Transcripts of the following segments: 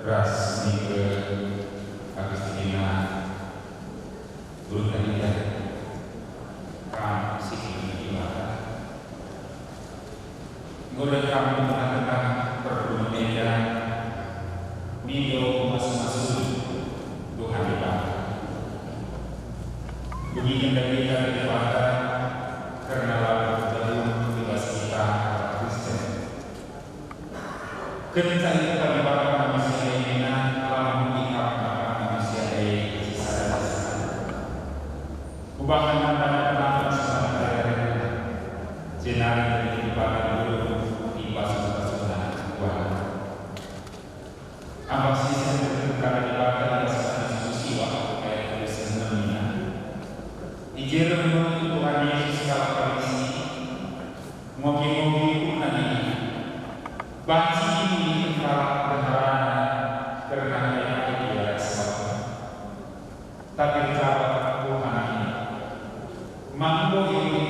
ras ni Agustina guru kandidat kam sikit ibadah ngode kami mengenalkan perbedaan video masing-masing Tuhan ibadah begini dari ibadah karena lalu bebas kita Kristen ketika kita ibadah manusia ini telah mengikat manusia ini secara ubahan pada penonton sementara jenari dari ibadah dulu di pasal-pasal Tuhan. Apa sih yang terkait ibadah yang sangat diskusi waktu kayak Kristen namanya? Ijer menurut Tuhan Yesus kalau kondisi ngopi-ngopi pun nanti bangsi ini kalau berharap karena dia sesuatu. Tapi jawab Tuhan ini mampu ini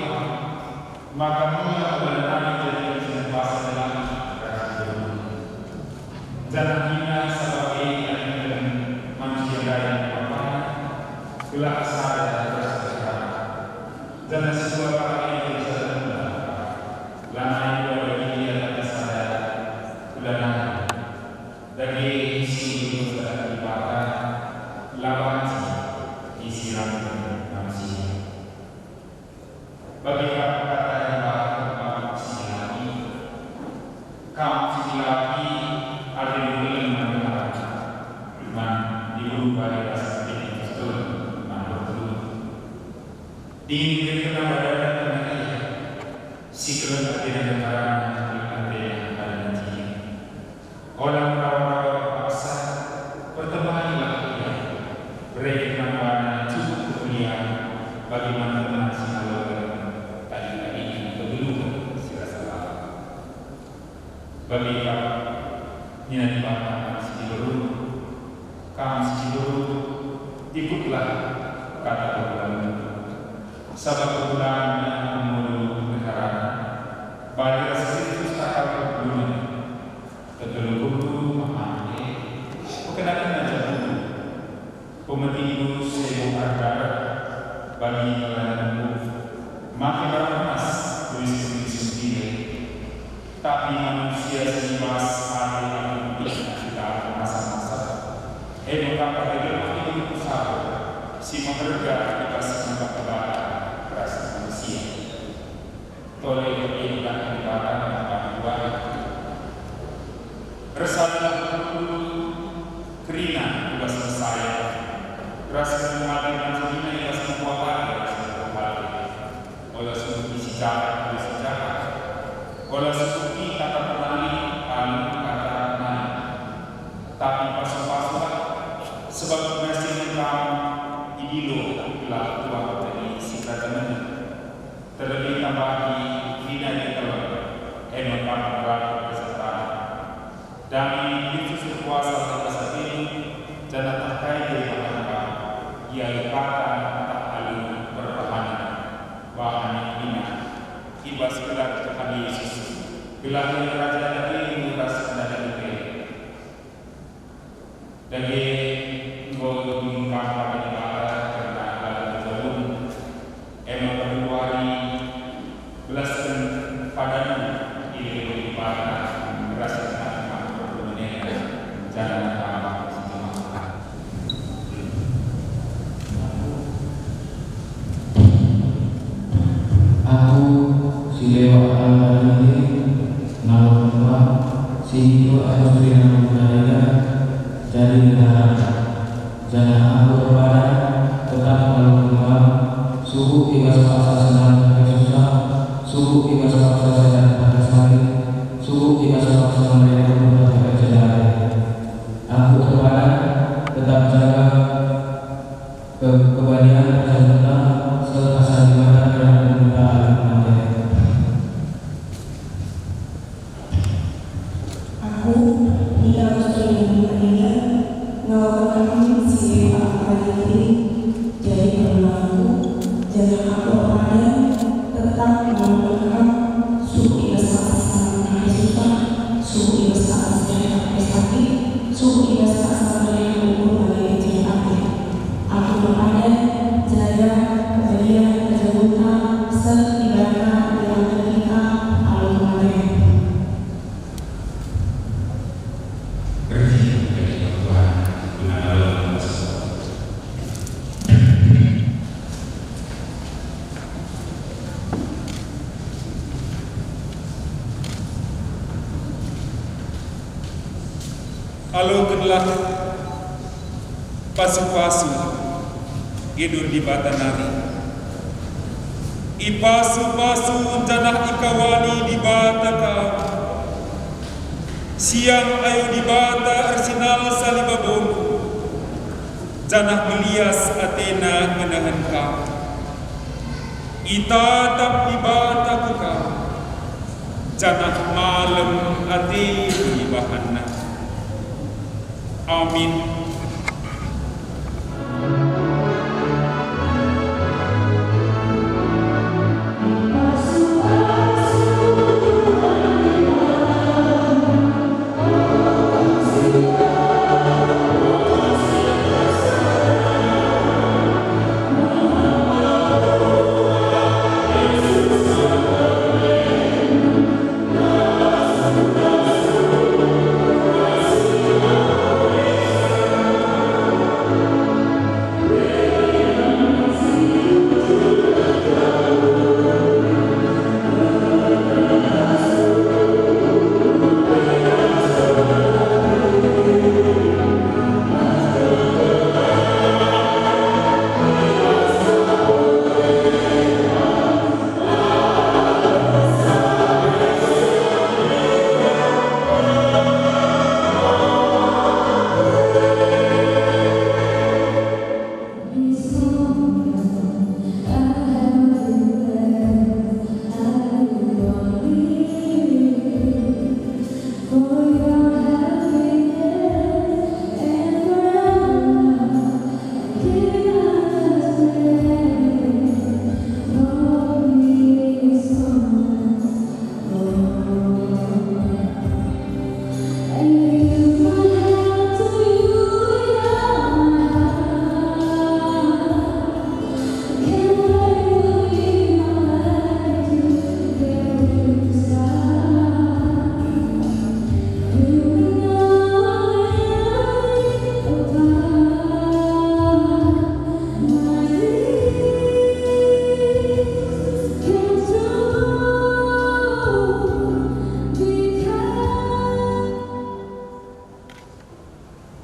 maka mula benar jadi bahasa dalam jangan hina sebagai manusia yang pertama gelap sadar jangan sebuah kata yang bisa lama itu bagi dia tak sadar ulana dari isi itu ibadah lawan isi rambut manusia bagi kata yang baru silami kaum silami ada di bulan man diubah dari rasa betul diinginkan pada mereka si kelak tidak ada yang nanti orang paksa pertemuan dia beri nama cukup mulia bagaimana mengasih tadi kedulu sila-sila bagi nilai bahasa Siduru kam Siduru ikutlah kata Tuhan sabab Tuhan yang menurut negara bagi Kristus takal dunia terlalu memahami kekenangan aja dulu pemetiku sebuah harga bagi kalian makin bermas tulis sendiri tapi manusia senimas ada yang kita masa-masa bukan pada itu usaha si mengharga kita semua kepada rasa manusia tolong ini bukan ibadah yang ibadah resalah dulu kerina juga selesai rasa kematian manusia ini semua pada oleh suku sejarah oleh suku kata penali kata penali tapi pasal-pasal sebab masih kaum idilo lah Tuhan dari sikatan terlebih tambah di hina di dalam emang berat kesehatan dan itu sekuasa saat ini dan terkait dengan apa ia kata tak alu berbahan bahan hina ibas gelar Tuhan Yesus gelar kerajaan ini ibas dari dari untuk mengungkapkan ibadah karena dalam jalur emang berluari belaskan padamu ini ibadah merasakan perbuatan jalan Allah semua. Aku si Dewa ini nama si itu harus budaya jadi negara. Jangan aku kepada tetap melakukan suhu ibas paksa senang dan susah, suhu ibas paksa sedang pada sekali, suhu ibas paksa mereka berbuat pada cedera. Aku kepada tetap jaga kebahagiaan serta selesai dimana dalam pemerintahan nanti. Aku tidak harus berlindung melakukan si apa ini jadi pembantu jangan aku pada tetap melakukan suku ibas paksa susah suku ibas paksa sakit suku ibas ulah pasu-pasu gidur di batanari. Ipasu-pasu tanah ikawani di bataka. Siang ayo di bata arsenal salibabon. Janah melias Athena menahan kau. Itatap di bata kuka. Janah malam ati di bahana. Amin.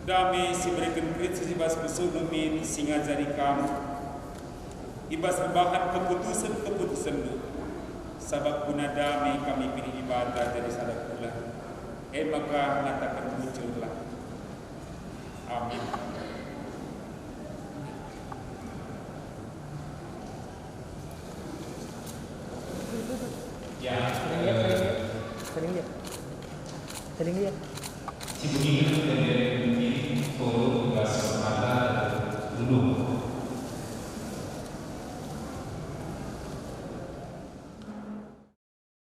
Dami si berikan kulit sesibas besudumin singa jari kamu. Ibas rebahan keputusan lu. Sabab guna dami kami pilih ibadah dari sadak pula. Maka mengatakan muncullah. Amin.